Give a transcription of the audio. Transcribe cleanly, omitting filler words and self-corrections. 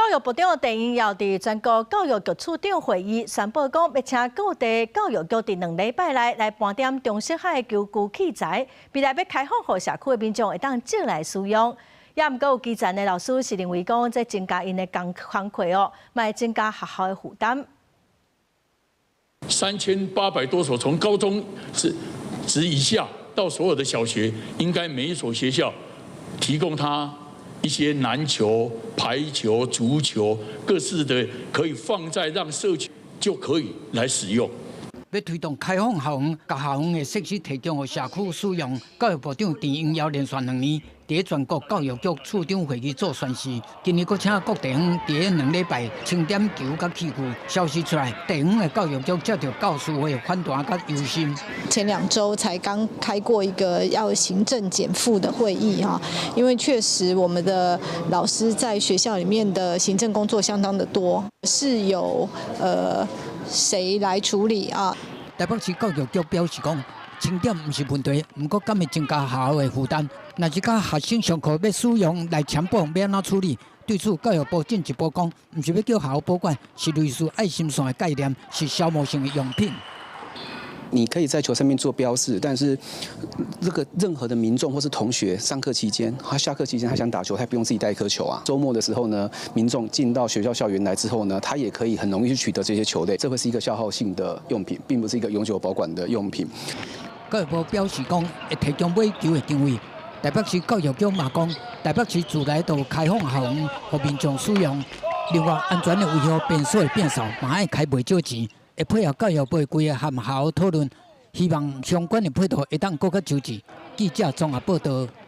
教育部长陈英耀伫全国教育局处长会议宣布讲，要请各地教育局伫2礼拜内来盘点中式海球具器材，未来要开放予社区的民众会当借来使用。也毋过有基层的老师是认为讲，这增加因的工课哦，嘛增加学校的负担。3800多所，从高中职以下到所有的小学，应该每一所学校提供他一些篮球、排球、足球各式的，可以放在让社区就可以来使用。要推动开放校园，甲校园的设施提供予社区使用。教育部长陈英耀连续2年伫全国教育局处长会议做宣示，今年佫请各地方伫2礼拜清点球甲器具消息出来，地方的教育局接到教师会反弹甲忧心。前2周才刚开过一个要行政减负的会议哈，因为确实我们的老师在学校里面的行政工作相当的多，是有谁来处理啊？台北市教育局表示讲，清点毋是问题，毋过敢会增加学校的负担。若是甲学生上课要使用来强迫，要安怎处理？对此，教育部进一步讲，毋是要叫学校保管，是类似爱心线的概念，是消磨性的用品。你可以在球上面做标示，但是这个任何的民众或是同学上课期间，他下课期间他想打球，他不用自己带一颗球啊。周末的时候呢，民众进到学校校园来之后呢，他也可以很容易去取得这些球类，这会是一个消耗性的用品，并不是一个永久保管的用品。教育部表示讲，会提供买球的单位。台北市教育局嘛讲，台北市自来都开放校园，予民众使用。另外，安全的维护变数会变少，嘛爱开袂少钱。会配合教育部规个含校讨论，希望相关的配套会当更加周全。记者综合报道。